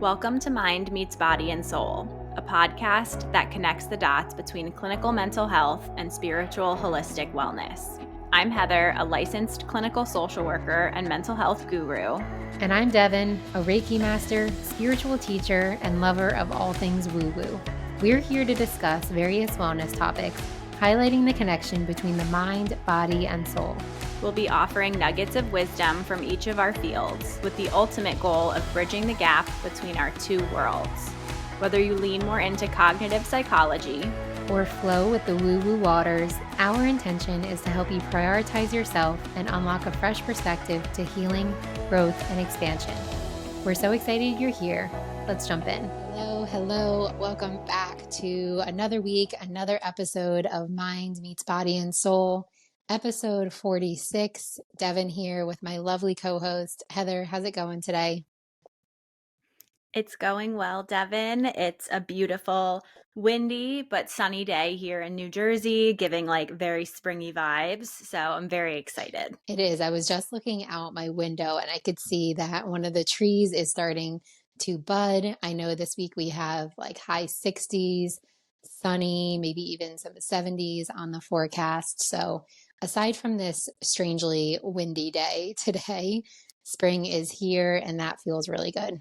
Welcome to Mind Meets Body and Soul, a podcast that connects the dots between clinical mental health and spiritual holistic wellness. I'm Heather, a licensed clinical social worker and mental health guru. And I'm Devon, a Reiki master, spiritual teacher, and lover of all things woo-woo. We're here to discuss various wellness topics, highlighting the connection between the mind, body, and soul. We'll be offering nuggets of wisdom from each of our fields with the ultimate goal of bridging the gap between our two worlds. Whether you lean more into cognitive psychology or flow with the woo-woo waters, our intention is to help you prioritize yourself and unlock a fresh perspective to healing, growth, and expansion. We're so excited you're here. Let's jump in. Hello. Welcome back to another week, another episode of Mind Meets Body and Soul. Episode 46, Devon here with my lovely co-host, Heather. How's it going today? It's going well, Devon. It's a beautiful, windy, but sunny day here in New Jersey, giving like very springy vibes. So I'm very excited. It is. I was just looking out my window and I could see that one of the trees is starting to bud. I know this week we have like high 60s, sunny, maybe even some 70s on the forecast. So aside from this strangely windy day today, spring is here and that feels really good.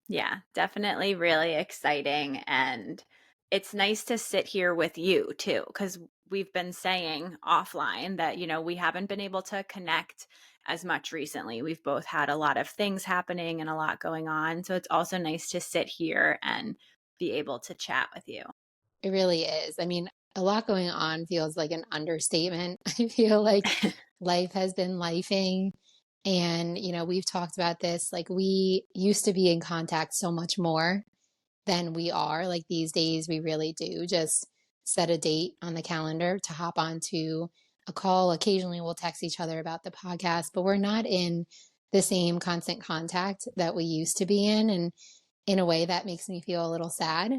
Yeah, definitely really exciting. And it's nice to sit here with you too, because we've been saying offline that, we haven't been able to connect as much recently. We've both had a lot of things happening and a lot going on. So it's also nice to sit here and be able to chat with you. It really is. I mean, a lot going on feels like an understatement. I feel like life has been lifing. And, we've talked about this. Like, we used to be in contact so much more than we are. Like, these days, we really do just set a date on the calendar to hop onto a call. Occasionally, we'll text each other about the podcast, but we're not in the same constant contact that we used to be in. And in a way, that makes me feel a little sad.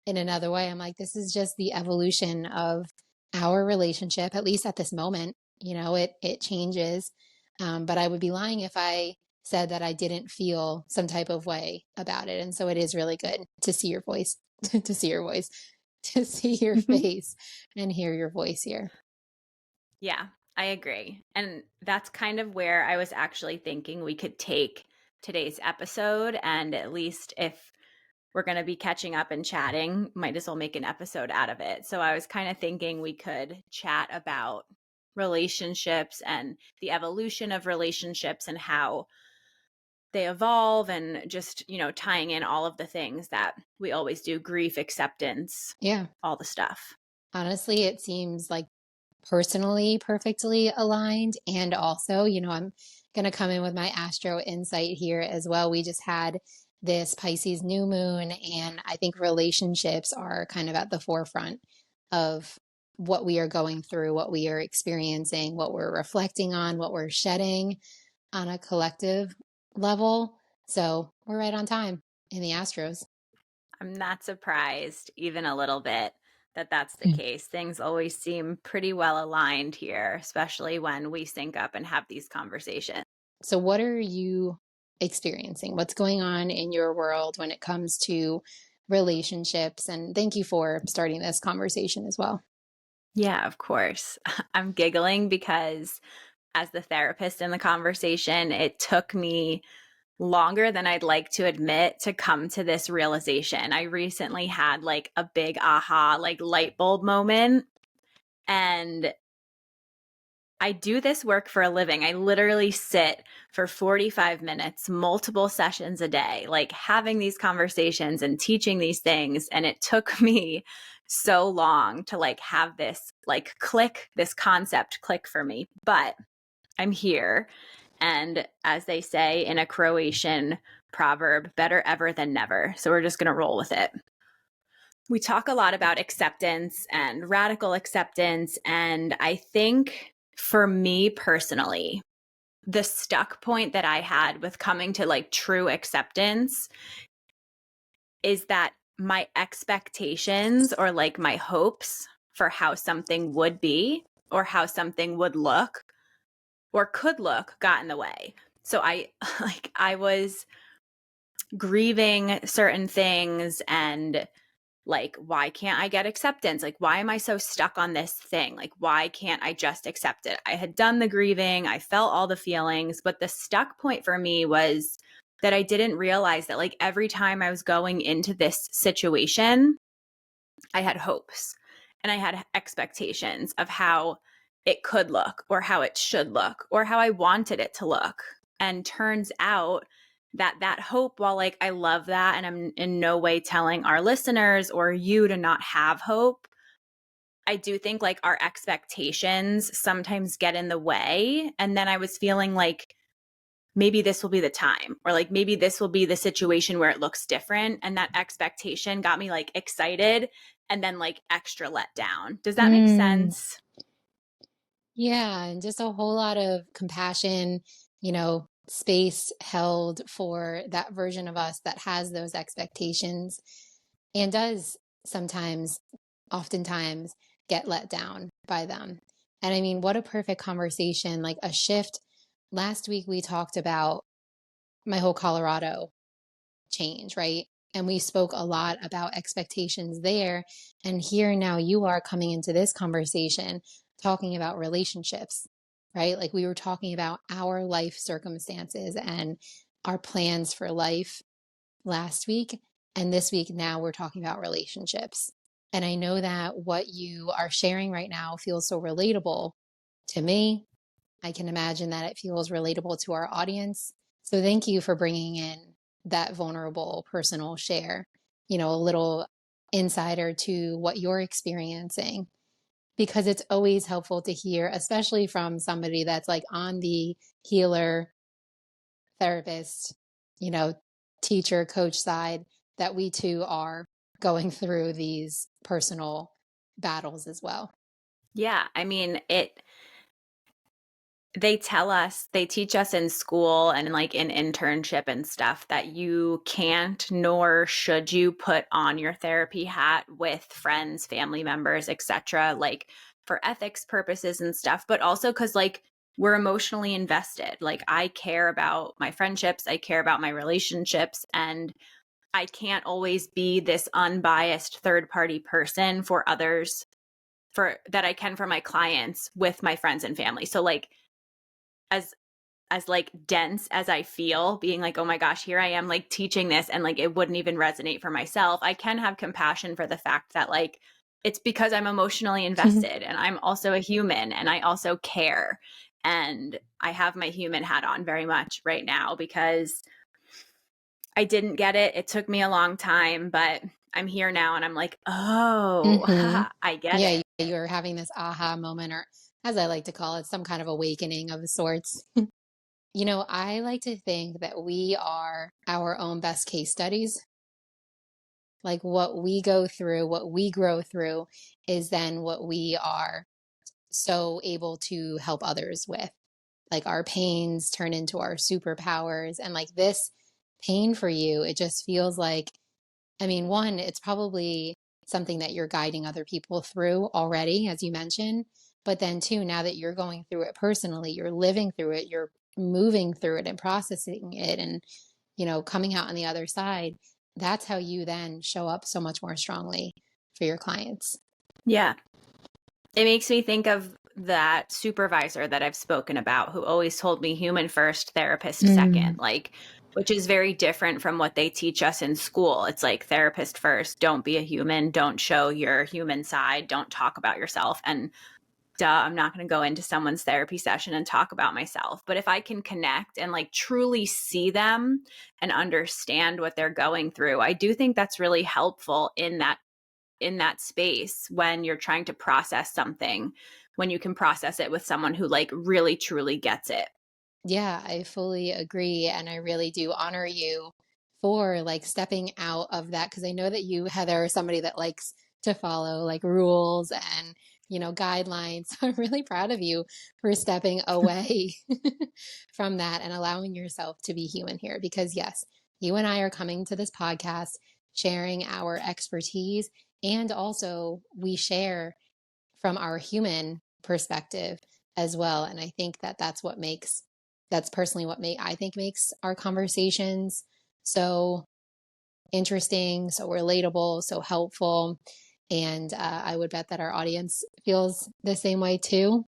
In another way, I'm like, this is just the evolution of our relationship, at least at this moment. It changes. But I would be lying if I said that I didn't feel some type of way about it. And so it is really good to see your voice, to see your voice, to see your face and hear your voice here. Yeah, I agree. And that's kind of where I was actually thinking we could take today's episode. And at least if we're going to be catching up and chatting, might as well make an episode out of it. So I was kind of thinking we could chat about relationships and the evolution of relationships and how they evolve and just, tying in all of the things that we always do, grief, acceptance, all the stuff. Honestly, it seems like personally perfectly aligned. And also, I'm going to come in with my astro insight here as well. We just had this Pisces new moon, and I think relationships are kind of at the forefront of what we are going through, what we are experiencing, what we're reflecting on, what we're shedding on a collective level. So we're right on time in the astros. I'm not surprised even a little bit that that's the case. Things always seem pretty well aligned here, especially when we sync up and have these conversations. So what are you experiencing? What's going on in your world when it comes to relationships? And thank you for starting this conversation as well. Yeah, of course. I'm giggling because as the therapist in the conversation, it took me longer than I'd like to admit to come to this realization. I recently had like a big aha, like light bulb moment. And I do this work for a living. I literally sit for 45 minutes, multiple sessions a day, like having these conversations and teaching these things. And it took me so long to like have this like click, this concept click for me. But I'm here. And as they say in a Croatian proverb, better ever than never. So we're just going to roll with it. We talk a lot about acceptance and radical acceptance. And I think for me personally, the stuck point that I had with coming to like true acceptance is that my expectations or like my hopes for how something would be or how something would look or could look got in the way. So I was grieving certain things and like, why can't I get acceptance? Like, why am I so stuck on this thing? Like, why can't I just accept it? I had done the grieving, I felt all the feelings, but the stuck point for me was that I didn't realize that like every time I was going into this situation, I had hopes and I had expectations of how it could look or how it should look or how I wanted it to look. And turns out that that hope, while like I love that and I'm in no way telling our listeners or you to not have hope, I do think like our expectations sometimes get in the way. And then I was feeling like maybe this will be the time, or like maybe this will be the situation where it looks different. And that expectation got me like excited and then like extra let down. Does that make Mm, sense? yeah, and just a whole lot of compassion, space held for that version of us that has those expectations and does sometimes, oftentimes, get let down by them. And I mean, what a perfect conversation, like a shift. Last week, we talked about my whole Colorado change, right? And we spoke a lot about expectations there. And here now you are coming into this conversation talking about relationships, right? Like we were talking about our life circumstances and our plans for life last week. And this week, now we're talking about relationships. And I know that what you are sharing right now feels so relatable to me. I can imagine that it feels relatable to our audience. So thank you for bringing in that vulnerable personal share, a little insider to what you're experiencing, because it's always helpful to hear, especially from somebody that's like on the healer, therapist, you know, teacher, coach side, that we too are going through these personal battles as well. Yeah. I mean, they teach us in school and like in internship and stuff that you can't nor should you put on your therapy hat with friends, family members, etc., like for ethics purposes and stuff, but also cuz like we're emotionally invested. Like I care about my friendships, I care about my relationships, and I can't always be this unbiased third party person for others for that I can for my clients with my friends and family. So like as like dense as I feel, being like, oh my gosh, here I am like teaching this and like it wouldn't even resonate for myself. I can have compassion for the fact that like it's because I'm emotionally invested and I'm also a human and I also care. And I have my human hat on very much right now because I didn't get it. It took me a long time, but I'm here now and I'm like, oh, Mm-hmm. I get Yeah, it. you're having this aha moment, or as I like to call it, some kind of awakening of sorts. I like to think that we are our own best case studies. Like what we go through, what we grow through is then what we are so able to help others with. Like our pains turn into our superpowers. And like this pain for you, it just feels like, I mean, one, it's probably something that you're guiding other people through already, as you mentioned. But then, two, now that you're going through it personally, you're living through it, you're moving through it and processing it and, coming out on the other side. That's how you then show up so much more strongly for your clients. Yeah. It makes me think of that supervisor that I've spoken about who always told me human first, therapist second, Mm. like, which is very different from what they teach us in school. It's like therapist first, don't be a human, don't show your human side, don't talk about yourself. And duh, I'm not going to go into someone's therapy session and talk about myself. But if I can connect and like truly see them and understand what they're going through, I do think that's really helpful in that space when you're trying to process something, when you can process it with someone who like really truly gets it. Yeah, I fully agree. And I really do honor you for like stepping out of that, because I know that you, Heather, are somebody that likes to follow like rules and, guidelines. So I'm really proud of you for stepping away from that and allowing yourself to be human here. Because, yes, you and I are coming to this podcast, sharing our expertise, and also we share from our human perspective as well. And I think that that's personally what I think makes our conversations so interesting, so relatable, so helpful. And I would bet that our audience feels the same way too.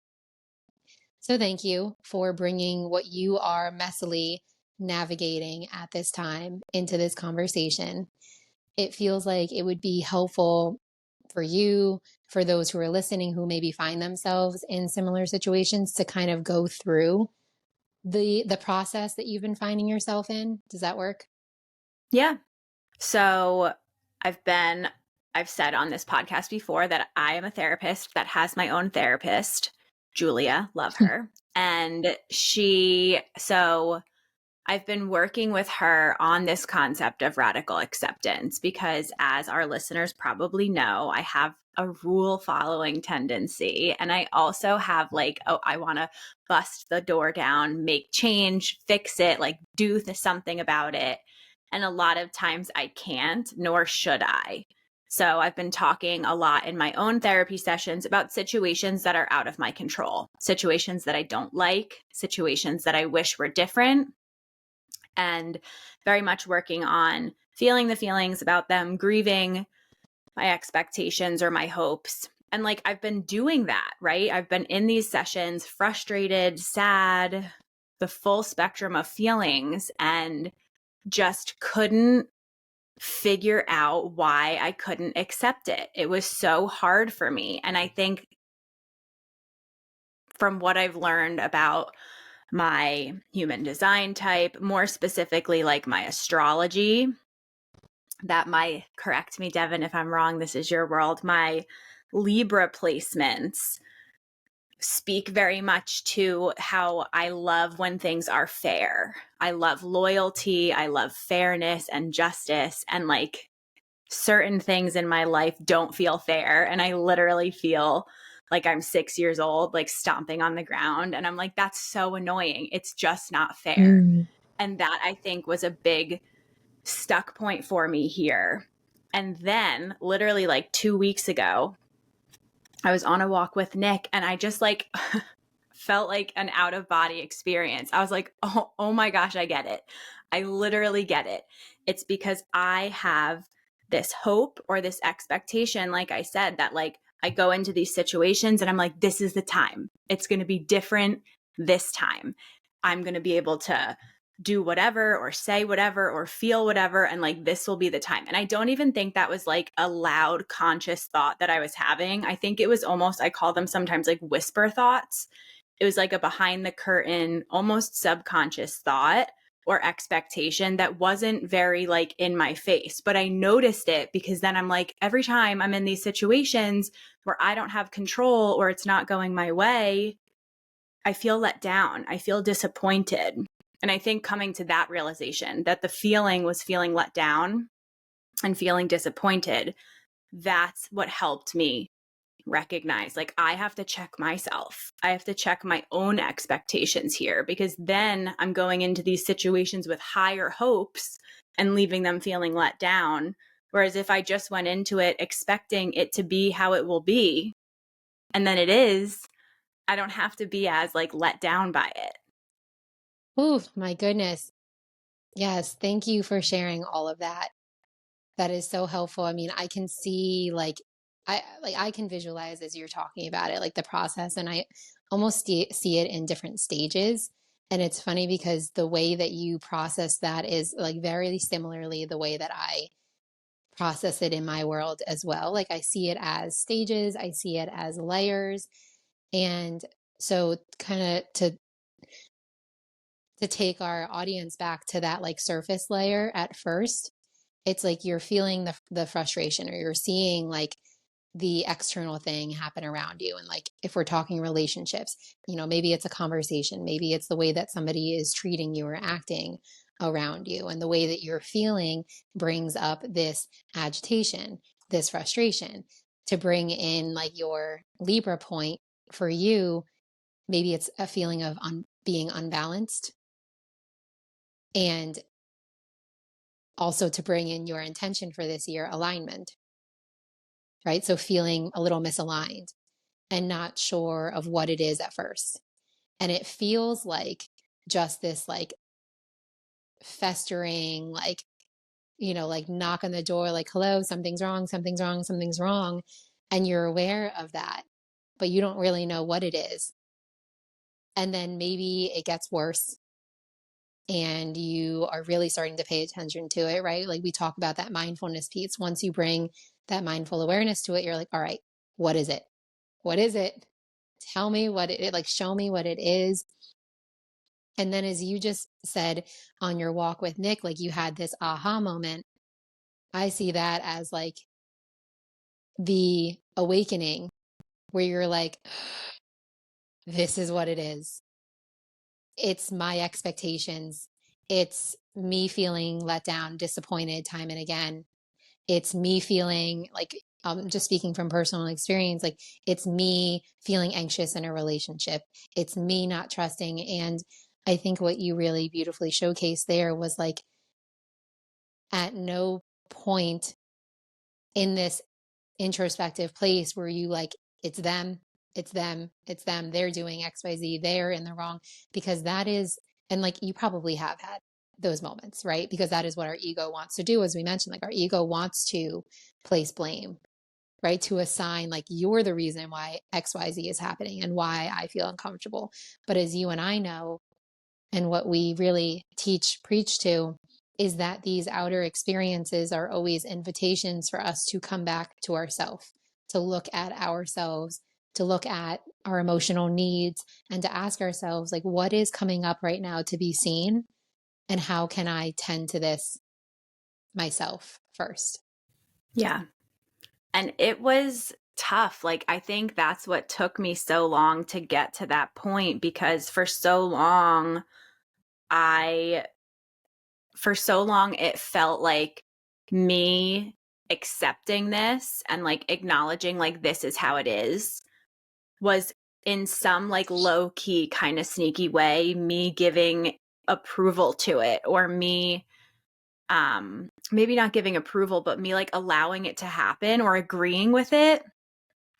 So thank you for bringing what you are messily navigating at this time into this conversation. It feels like it would be helpful for you, for those who are listening who maybe find themselves in similar situations, to kind of go through the process that you've been finding yourself in. Does that work? Yeah. So I've been, I've said on this podcast before that I am a therapist that has my own therapist, Julia, love her. And so I've been working with her on this concept of radical acceptance because, as our listeners probably know, I have a rule following tendency. And I also have like, oh, I want to bust the door down, make change, fix it, like do something about it. And a lot of times I can't, nor should I. So I've been talking a lot in my own therapy sessions about situations that are out of my control, situations that I don't like, situations that I wish were different, and very much working on feeling the feelings about them, grieving my expectations or my hopes. And like I've been doing that, right? I've been in these sessions frustrated, sad, the full spectrum of feelings, and just couldn't figure out why I couldn't accept it. It was so hard for me. And I think from what I've learned about my human design type, more specifically like my astrology, that my, correct me, Devon, if I'm wrong, this is your world, my Libra placements speak very much to how I love when things are fair. I love loyalty, I love fairness and justice, and like certain things in my life don't feel fair. And I literally feel like I'm 6 years old, like stomping on the ground. And I'm like, that's so annoying. It's just not fair. Mm. And that I think was a big stuck point for me here. And then, literally, like 2 weeks ago, I was on a walk with Nick and I just like felt like an out of body experience. I was like, oh my gosh, I get it. I literally get it. It's because I have this hope or this expectation, like I said, that like I go into these situations and I'm like, this is the time. It's going to be different this time. I'm going to be able to do whatever or say whatever or feel whatever. And like, this will be the time. And I don't even think that was like a loud conscious thought that I was having. I think it was almost, I call them sometimes like whisper thoughts. It was like a behind the curtain, almost subconscious thought or expectation that wasn't very like in my face, but I noticed it because then I'm like, every time I'm in these situations where I don't have control or it's not going my way, I feel let down. I feel disappointed. And I think coming to that realization that the feeling was feeling let down and feeling disappointed, that's what helped me recognize like I have to check myself. I have to check my own expectations here because then I'm going into these situations with higher hopes and leaving them feeling let down. Whereas if I just went into it expecting it to be how it will be, and then it is, I don't have to be as like let down by it. Oh, my goodness. Yes. Thank you for sharing all of that. That is so helpful. I mean, I can see I can visualize as you're talking about it, like the process, and I almost see it in different stages. And it's funny because the way that you process that is like very similarly the way that I process it in my world as well. Like I see it as stages, I see it as layers. And so kind of to take our audience back to that like surface layer at first, it's like you're feeling the frustration, or you're seeing like the external thing happen around you. And like if we're talking relationships, maybe it's a conversation, maybe it's the way that somebody is treating you or acting around you, and the way that you're feeling brings up this agitation, this frustration. To bring in like your Libra point for you, maybe it's a feeling of being unbalanced, and also to bring in your intention for this year, alignment, right? So feeling a little misaligned and not sure of what it is at first. And it feels like just this like festering, like like knock on the door, like, hello, something's wrong, something's wrong, something's wrong. And you're aware of that, but you don't really know what it is. And then maybe it gets worse and you are really starting to pay attention to it, right? Like we talk about that mindfulness piece. Once you bring that mindful awareness to it, you're like, all right, what is it? What is it? Tell me what it, like, show me what it is. And then, as you just said on your walk with Nick, like you had this aha moment. I see that as like the awakening where you're like, this is what it is. It's my expectations. It's me feeling let down, disappointed time and again. It's me feeling like, just speaking from personal experience, like it's me feeling anxious in a relationship. It's me not trusting. And I think what you really beautifully showcased there was like, at no point in this introspective place where you like, it's them, it's them, it's them, they're doing XYZ, they're in the wrong, because that is, and like you probably have had those moments, right? Because that is what our ego wants to do. As we mentioned, like our ego wants to place blame, right? To assign like you're the reason why XYZ is happening and why I feel uncomfortable. But as you and I know, and what we really preach to, is that these outer experiences are always invitations for us to come back to ourselves, to look at ourselves, to look at our emotional needs, and to ask ourselves, like, what is coming up right now to be seen? And how can I tend to this myself first? Yeah. And it was tough. Like, I think that's what took me so long to get to that point, because for so long, I, for so long, it felt like me accepting this and like acknowledging like this is how it is was in some like low key kind of sneaky way me giving approval to it, or me maybe not giving approval, but me like allowing it to happen or agreeing with it.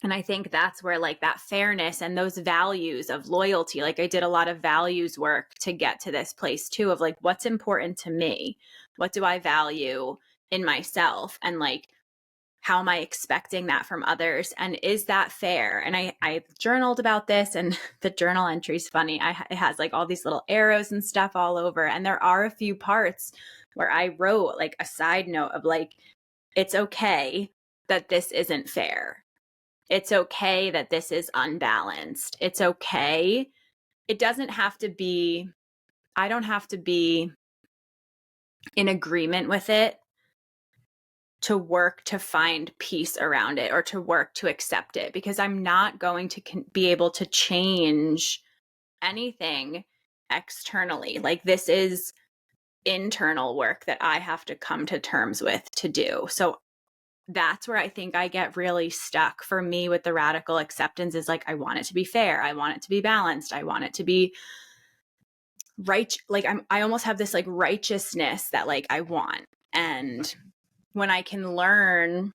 And I think that's where like that fairness and those values of loyalty, like I did a lot of values work to get to this place too, of like what's important to me, what do I value in myself, and like how am I expecting that from others, and is that fair? And I journaled about this, and the journal entry is funny. It has like all these little arrows and stuff all over, and there are a few parts where I wrote like a side note of like, it's okay that this isn't fair. It's okay that this is unbalanced. It's okay. It doesn't have to be, I don't have to be in agreement with it to work to find peace around it or to work to accept it, because I'm not going to be able to change anything externally. Like this is internal work that I have to come to terms with to do. So that's where I think I get really stuck for me with the radical acceptance, is like, I want it to be fair. I want it to be balanced. I want it to be right. Like I almost have this like righteousness that like I want. And when I can learn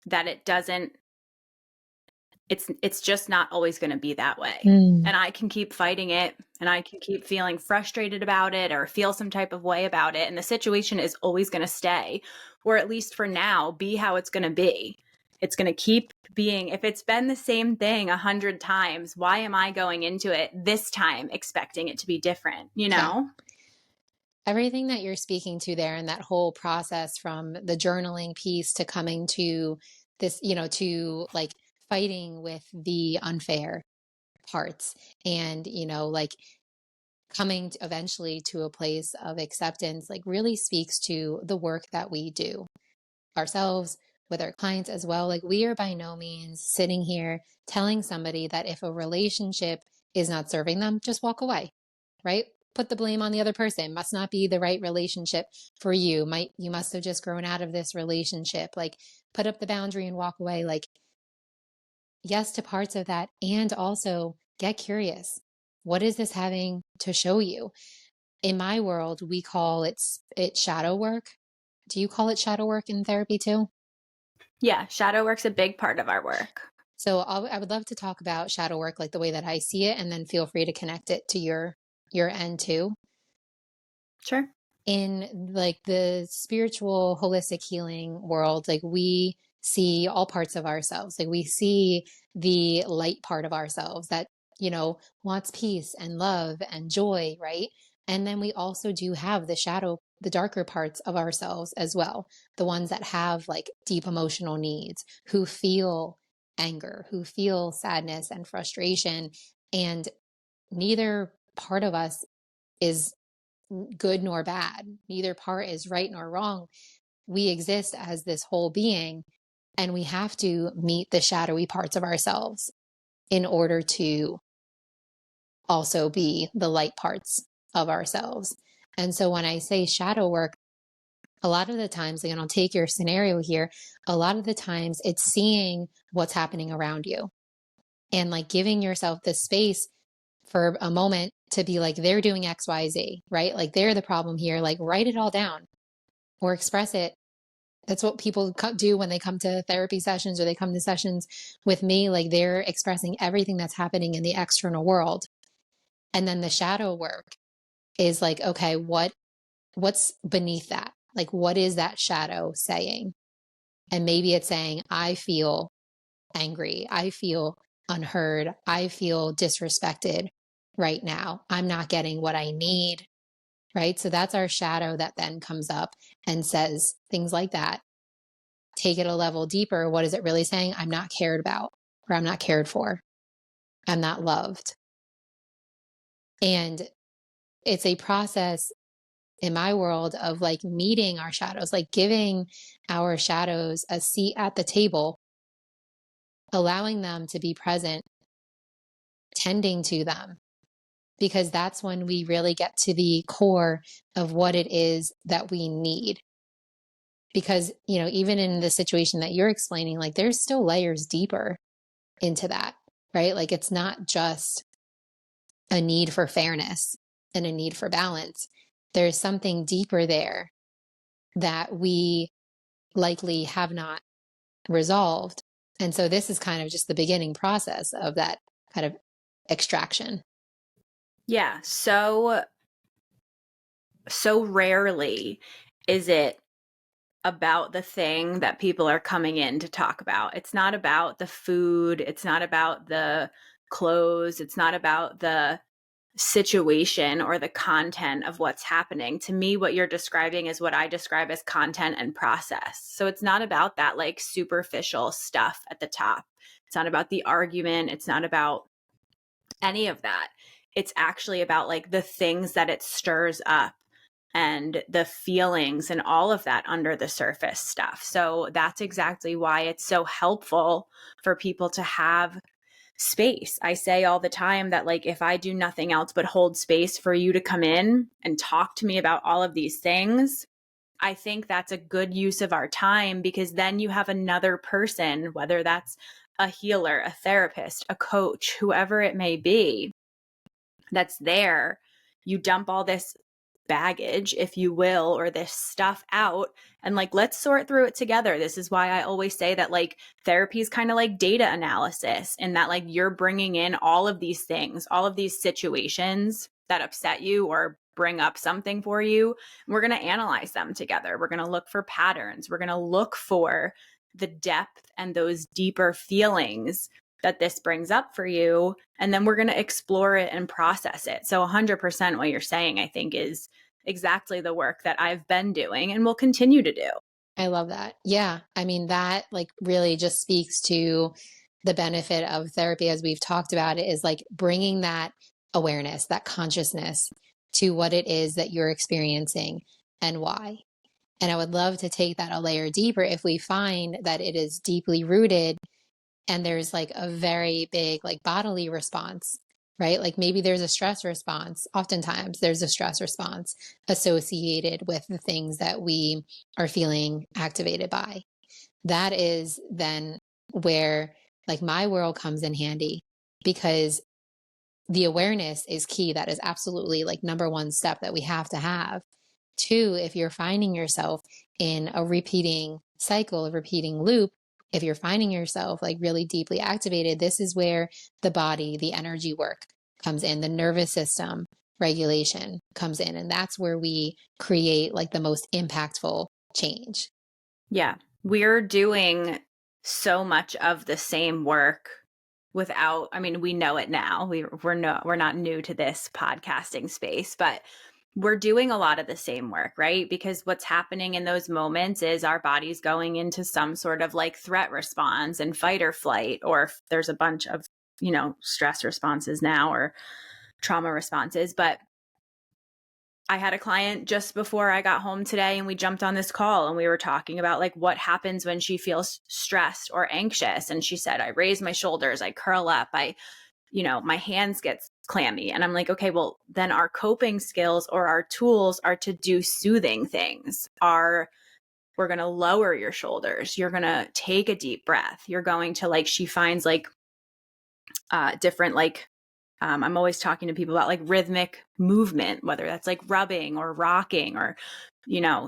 that it doesn't, it's just not always going to be that way. Mm, And I can keep fighting it, and I can keep feeling frustrated about it or feel some type of way about it. And the situation is always going to stay, or at least for now, be how it's going to be. It's going to keep being, if it's been the same thing 100 times, why am I going into it this time expecting it to be different, you yeah. know? Everything that you're speaking to there and that whole process from the journaling piece to coming to this, to like fighting with the unfair parts and, like coming eventually to a place of acceptance, like really speaks to the work that we do ourselves with our clients as well. Like we are by no means sitting here telling somebody that if a relationship is not serving them, just walk away, right? Put the blame on the other person. It must not be the right relationship for you. You must have just grown out of this relationship. Like put up the boundary and walk away. Like yes to parts of that, and also get curious. What is this having to show you? In my world, we call it shadow work. Do you call it shadow work in therapy too? Yeah, shadow work's a big part of our work. So I would love to talk about shadow work like the way that I see it, and then feel free to connect it to your end too. Sure. in like the spiritual holistic healing world, like we see all parts of ourselves. Like we see the light part of ourselves that, wants peace and love and joy, right? And then we also do have the shadow, the darker parts of ourselves as well, the ones that have like deep emotional needs, who feel anger, who feel sadness and frustration. And neither part of us is good nor bad. Neither part is right nor wrong. We exist as this whole being, and we have to meet the shadowy parts of ourselves in order to also be the light parts of ourselves. And so when I say shadow work, a lot of the times, like, and I'll take your scenario here, a lot of the times it's seeing what's happening around you and like giving yourself the space for a moment to be like, they're doing XYZ, right? Like they're the problem here. Like write it all down or express it. That's what people do when they come to therapy sessions or they come to sessions with me. Like they're expressing everything that's happening in the external world. And then the shadow work is like, okay, what's beneath that? Like, what is that shadow saying? And maybe it's saying, I feel angry. I feel unheard. I feel disrespected right now. I'm not getting what I need. Right. So that's our shadow that then comes up and says things like that. Take it a level deeper. What is it really saying? I'm not cared about, or I'm not cared for. I'm not loved. And it's a process in my world of like meeting our shadows, like giving our shadows a seat at the table, allowing them to be present, tending to them, because that's when we really get to the core of what it is that we need. Because, even in the situation that you're explaining, like there's still layers deeper into that, right? Like it's not just a need for fairness and a need for balance. There's something deeper there that we likely have not resolved. And so this is kind of just the beginning process of that kind of extraction. Yeah, so rarely is it about the thing that people are coming in to talk about. It's not about the food, it's not about the clothes, it's not about the situation or the content of what's happening. To me, what you're describing is what I describe as content and process. So it's not about that like superficial stuff at the top. It's not about the argument, it's not about any of that. It's actually about like the things that it stirs up and the feelings and all of that under the surface stuff. So that's exactly why it's so helpful for people to have space. I say all the time that like if I do nothing else but hold space for you to come in and talk to me about all of these things, I think that's a good use of our time, because then you have another person, whether that's a healer, a therapist, a coach, whoever it may be, that's there. You dump all this baggage, if you will, or this stuff out, and like, let's sort through it together. This is why I always say that like therapy is kind of like data analysis, and that like you're bringing in all of these things, all of these situations that upset you or bring up something for you. We're going to analyze them together. We're going to look for patterns. We're going to look for the depth and those deeper feelings that this brings up for you. And then we're going to explore it and process it. So 100% what you're saying, I think, is exactly the work that I've been doing and will continue to do. I love that. Yeah. I mean, that like really just speaks to the benefit of therapy, as we've talked about it, is like bringing that awareness, that consciousness to what it is that you're experiencing and why. And I would love to take that a layer deeper if we find that it is deeply rooted and there's like a very big like bodily response, right? Like maybe there's a stress response. Oftentimes there's a stress response associated with the things that we are feeling activated by. That is then where like my world comes in handy, because the awareness is key. That is absolutely like number one step that we have to have. Two, if you're finding yourself in a repeating cycle, a repeating loop, if you're finding yourself like really deeply activated, this is where the body, the energy work comes in, the nervous system, regulation comes in. And that's where we create like the most impactful change. Yeah. We're doing so much of the same work without, I mean, we know it now. We're not new to this podcasting space, but we're doing a lot of the same work, right? Because what's happening in those moments is our body's going into some sort of like threat response and fight or flight, or if there's a bunch of, stress responses now or trauma responses. But I had a client just before I got home today, and we jumped on this call and we were talking about like what happens when she feels stressed or anxious. And she said, I raise my shoulders, I curl up, my hands get clammy. And I'm like, okay, well, then our coping skills or our tools are to do soothing things. We're going to lower your shoulders. You're going to take a deep breath. You're going to she finds different I'm always talking to people about like rhythmic movement, whether that's like rubbing or rocking or,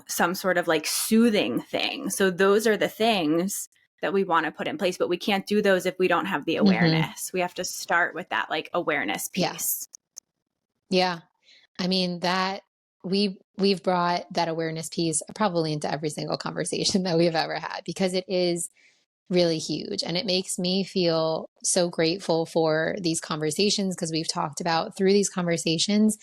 some sort of like soothing thing. So those are the things that we want to put in place, but we can't do those if we don't have the Mm-hmm. awareness. We have to start with that like awareness Yeah. piece. Yeah. I mean, that we've brought that awareness piece probably into every single conversation that we've ever had, because it is really huge. And it makes me feel so grateful for these conversations, because we've talked about through these conversations.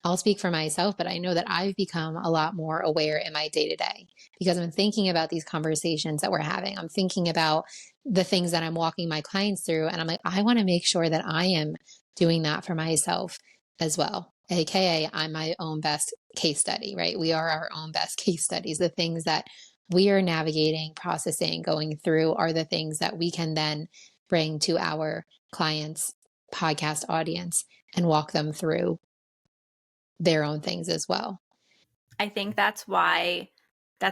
I'll speak for myself, but I know that I've become a lot more aware in my day to day, because I'm thinking about these conversations that we're having. I'm thinking about the things that I'm walking my clients through. And I'm like, I want to make sure that I am doing that for myself as well. AKA, I'm my own best case study, right? We are our own best case studies. The things that we are navigating, processing, going through are the things that we can then bring to our clients' podcast audience and walk them through their own things as well. I think that's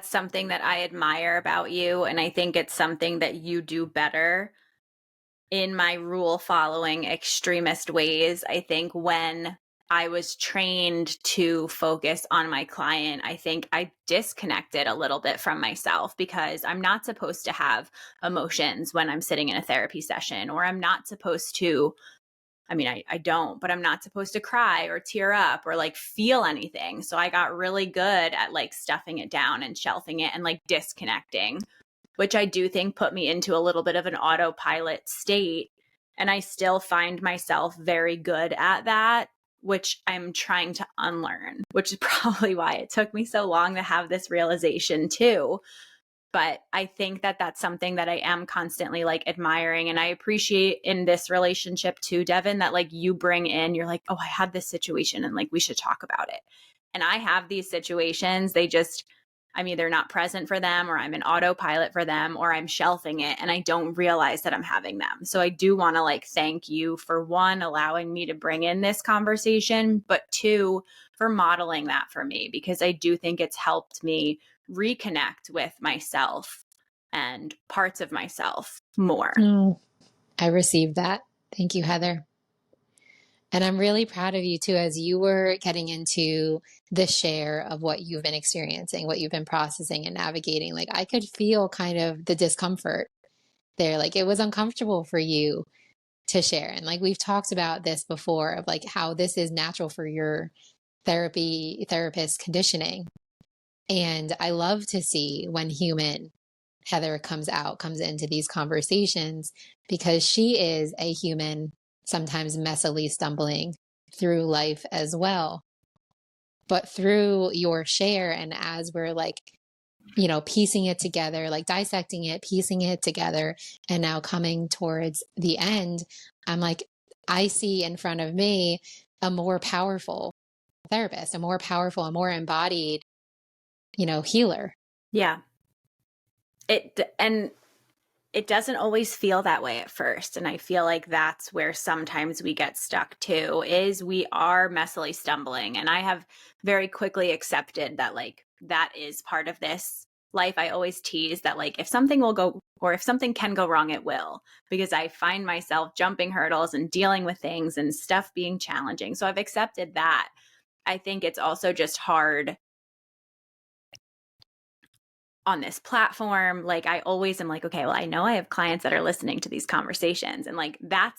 something that I admire about you. And I think it's something that you do better in my rule following extremist ways. I think when I was trained to focus on my client, I think I disconnected a little bit from myself, because I'm not supposed to have emotions when I'm sitting in a therapy session, or I'm not supposed to, I mean, I don't, but I'm not supposed to cry or tear up or like feel anything. So I got really good at like stuffing it down and shelving it and like disconnecting, which I do think put me into a little bit of an autopilot state. And I still find myself very good at that, which I'm trying to unlearn, which is probably why it took me so long to have this realization too. But I think that that's something that I am constantly like admiring. And I appreciate in this relationship too, Devon, that like you bring in, you're like, oh, I had this situation and like we should talk about it. And I have these situations. I'm either not present for them, or I'm an autopilot for them, or I'm shelving it and I don't realize that I'm having them. So I do want to like thank you for one, allowing me to bring in this conversation, but two, for modeling that for me, because I do think it's helped me reconnect with myself and parts of myself more. Oh, I received that. Thank you, Heather. And I'm really proud of you too, as you were getting into the share of what you've been experiencing, what you've been processing and navigating. Like I could feel kind of the discomfort there. Like it was uncomfortable for you to share. And like we've talked about this before, of like how this is natural for your therapist conditioning. And I love to see when human Heather comes into these conversations, because she is a human, sometimes messily stumbling through life as well. But through your share, and as we're like, piecing it together, like dissecting it, piecing it together, and now coming towards the end, I'm like, I see in front of me a more powerful therapist, a more powerful, a more embodied, healer. Yeah. And it doesn't always feel that way at first. And I feel like that's where sometimes we get stuck too, is we are messily stumbling. And I have very quickly accepted that like that is part of this life. I always tease that like if something will go, or if something can go wrong, it will, because I find myself jumping hurdles and dealing with things and stuff being challenging. So I've accepted that. I think it's also just hard on this platform. Like I always am like, okay, well, I know I have clients that are listening to these conversations, and like that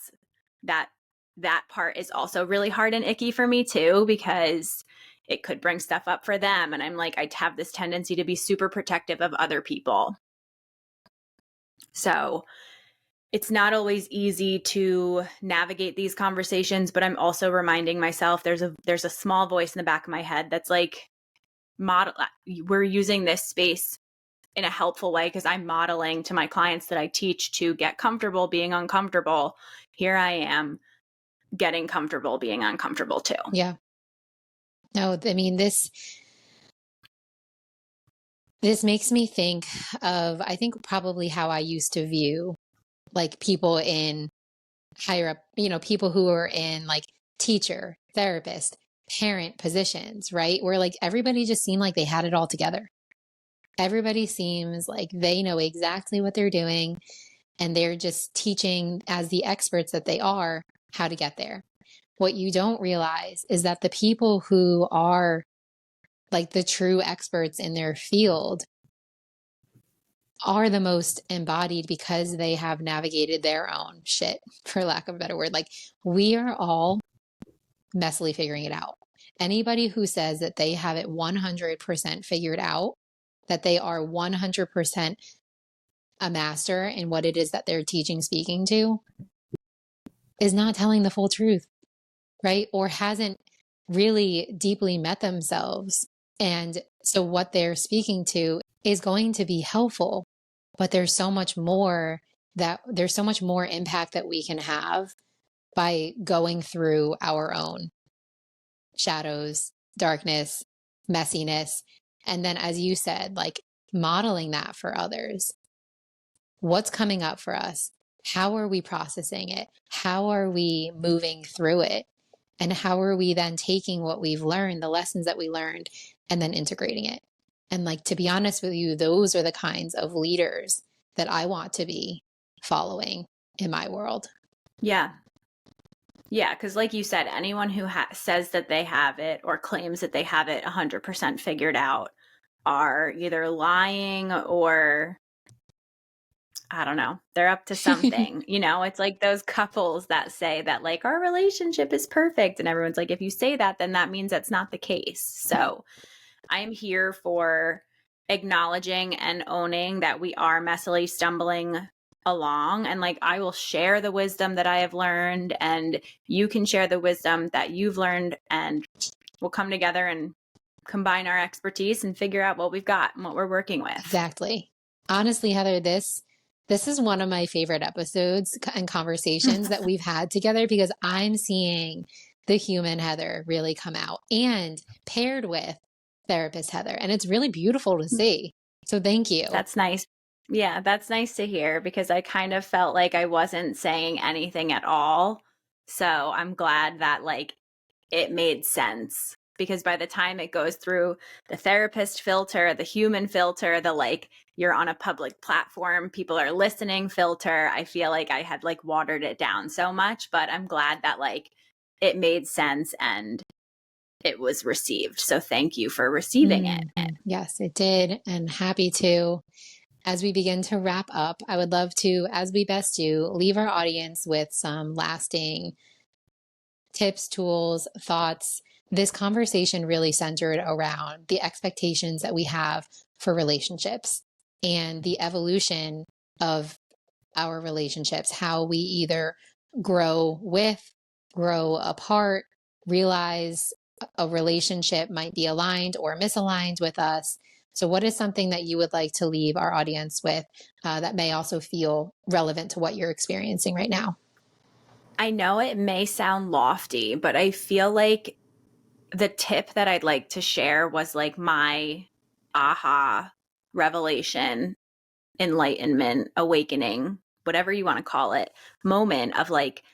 that part is also really hard and icky for me too, because it could bring stuff up for them. And I'm like, I have this tendency to be super protective of other people. So it's not always easy to navigate these conversations, but I'm also reminding myself there's a small voice in the back of my head that's like, we're using this space in a helpful way because I'm modeling to my clients that I teach to get comfortable being uncomfortable. Here I am getting comfortable being uncomfortable too. Yeah. No, I mean, this makes me think of, I think, probably how I used to view like people in higher up, people who are in like teacher, therapist, parent positions, right? Where like everybody just seemed like they had it all together. Everybody seems like they know exactly what they're doing and they're just teaching as the experts that they are how to get there. What you don't realize is that the people who are like the true experts in their field are the most embodied because they have navigated their own shit, for lack of a better word. Like we are all messily figuring it out. Anybody who says that they have it 100% figured out, that they are 100% a master in what it is that they're teaching, speaking to, is not telling the full truth, right? Or hasn't really deeply met themselves. And so what they're speaking to is going to be helpful, but there's so much more impact that we can have by going through our own shadows, darkness, messiness. And then, as you said, like modeling that for others. What's coming up for us? How are we processing it? How are we moving through it? And how are we then taking what we've learned, the lessons that we learned, and then integrating it? And like, to be honest with you, those are the kinds of leaders that I want to be following in my world. Yeah. Yeah, because like you said, anyone who says that they have it or claims that they have it 100% figured out are either lying or I don't know, they're up to something. It's like those couples that say that like our relationship is perfect. And everyone's like, if you say that, then that means that's not the case. So I'm here for acknowledging and owning that we are messily stumbling along. And like, I will share the wisdom that I have learned, and you can share the wisdom that you've learned, and we'll come together and combine our expertise and figure out what we've got and what we're working with. Exactly. Honestly, Heather, this is one of my favorite episodes and conversations that we've had together because I'm seeing the human Heather really come out and paired with therapist Heather. And it's really beautiful to see. So thank you. That's nice. Yeah, that's nice to hear because I kind of felt like I wasn't saying anything at all. So I'm glad that like it made sense because by the time it goes through the therapist filter, the human filter, the like you're on a public platform, people are listening filter, I feel like I had like watered it down so much, but I'm glad that like it made sense and it was received. So thank you for receiving it. Yes, it did. And happy to. As we begin to wrap up, I would love to, as we best do, leave our audience with some lasting tips, tools, thoughts. This conversation really centered around the expectations that we have for relationships and the evolution of our relationships, how we either grow with, grow apart, realize a relationship might be aligned or misaligned with us. So, what is something that you would like to leave our audience with that may also feel relevant to what you're experiencing right now? I know it may sound lofty, but I feel like the tip that I'd like to share was like my aha revelation, enlightenment, awakening, whatever you want to call it, moment of like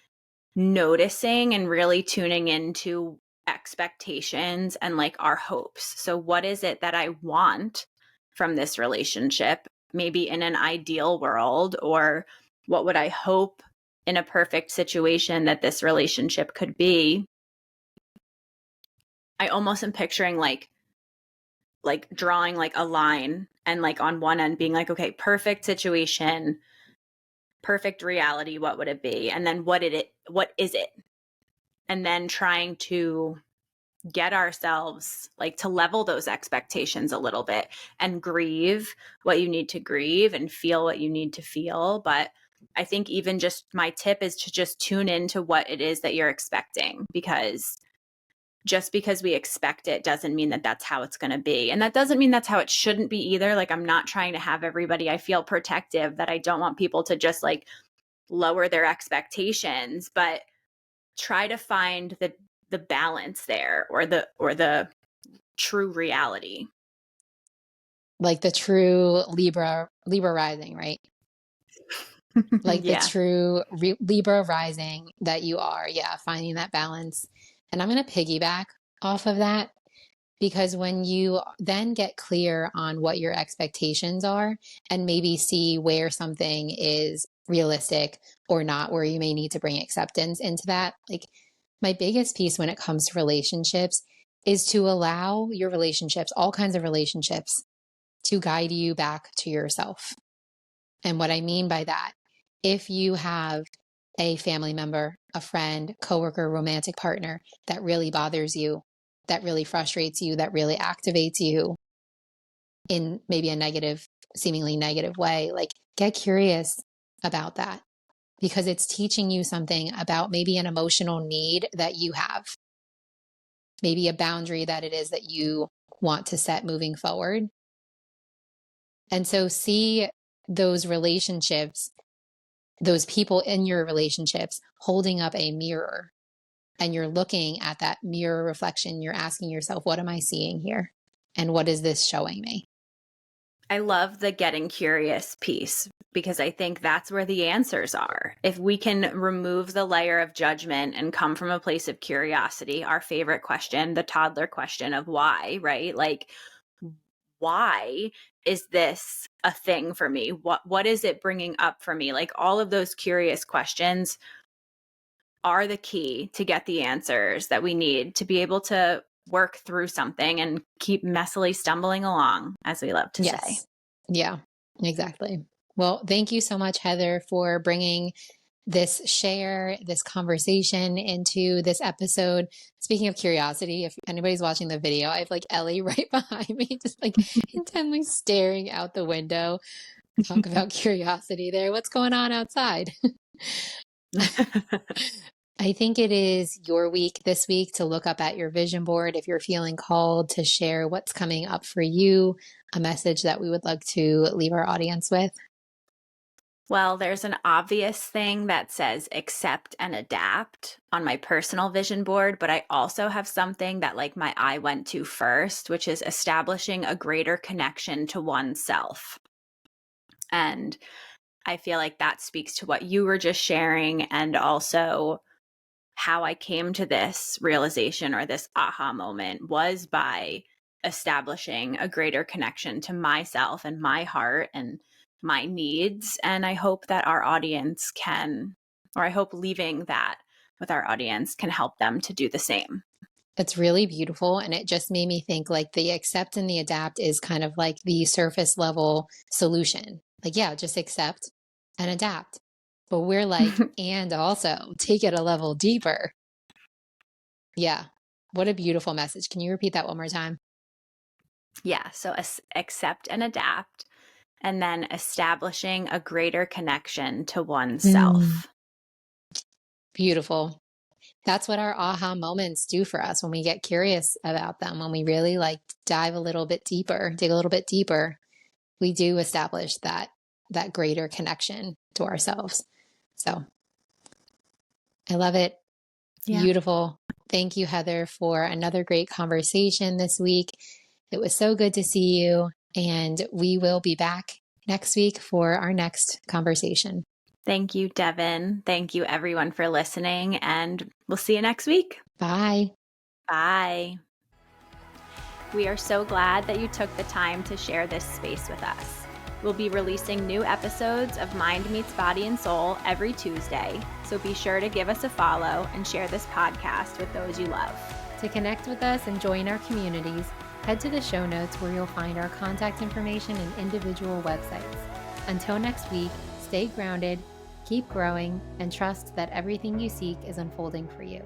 noticing and really tuning into expectations and like our hopes. So, what is it that I want from this relationship? Maybe in an ideal world, or what would I hope in a perfect situation that this relationship could be? I almost am picturing like drawing like a line and like on one end being like, okay, perfect situation, perfect reality, what would it be? And then what is it? and then trying to get ourselves like to level those expectations a little bit and grieve what you need to grieve and feel what you need to feel. But I think even just my tip is to just tune into what it is that you're expecting, because just because we expect it doesn't mean that that's how it's going to be. And that doesn't mean that's how it shouldn't be either. Like, I'm not trying to have everybody, I feel protective that I don't want people to just like lower their expectations, but try to find the balance there, or the true reality. Like the true Libra rising, right? Like the Yeah. true Libra rising that you are. Yeah, finding that balance. And I'm going to piggyback off of that, because when you then get clear on what your expectations are and maybe see where something is realistic or not, where you may need to bring acceptance into that, like my biggest piece when it comes to relationships is to allow your relationships, all kinds of relationships, to guide you back to yourself. And what I mean by that, if you have a family member, a friend, coworker, romantic partner that really bothers you, that really frustrates you, that really activates you in maybe a negative, seemingly negative way, like get curious about that, because it's teaching you something about maybe an emotional need that you have, maybe a boundary that it is that you want to set moving forward. And so see those relationships, those people in your relationships holding up a mirror, and you're looking at that mirror reflection. You're asking yourself, what am I seeing here? And what is this showing me? I love the getting curious piece, because I think that's where the answers are. If we can remove the layer of judgment and come from a place of curiosity, our favorite question, the toddler question of why, right? Like, why is this a thing for me? What is it bringing up for me? Like, all of those curious questions are the key to get the answers that we need to be able to work through something and keep messily stumbling along, as we love to say. Yes. Yeah, exactly. Well, thank you so much, Heather, for bringing this conversation into this episode. Speaking of curiosity, if anybody's watching the video, I have like Ellie right behind me, just like intently staring out the window. Talk about curiosity there. What's going on outside? I think it is your week this week to look up at your vision board if you're feeling called to share what's coming up for you, a message that we would like to leave our audience with. Well, there's an obvious thing that says accept and adapt on my personal vision board, but I also have something that like my eye went to first, which is establishing a greater connection to oneself. And I feel like that speaks to what you were just sharing, and also how I came to this realization or this aha moment was by establishing a greater connection to myself and my heart and my needs. And I hope that our audience can, or I hope leaving that with our audience can help them to do the same. It's really beautiful. And it just made me think like the accept and the adapt is kind of like the surface level solution. Like, yeah, just accept and adapt. But we're like, and also take it a level deeper. Yeah. What a beautiful message. Can you repeat that one more time? Yeah. So accept and adapt, and then establishing a greater connection to Mm, oneself. beautiful. That's what our aha moments do for us when we get curious about them, when we really like dive a little bit deeper, dig a little bit deeper, we do establish that greater connection to ourselves. So I love it. Yeah. Beautiful. Thank you, Heather, for another great conversation this week. It was so good to see you. And we will be back next week for our next conversation. Thank you, Devon. Thank you, everyone, for listening, and we'll see you next week. Bye. Bye. We are so glad that you took the time to share this space with us. We'll be releasing new episodes of Mind Meets Body and Soul every Tuesday, so be sure to give us a follow and share this podcast with those you love. To connect with us and join our communities, head to the show notes where you'll find our contact information and individual websites. Until next week, stay grounded, keep growing, and trust that everything you seek is unfolding for you.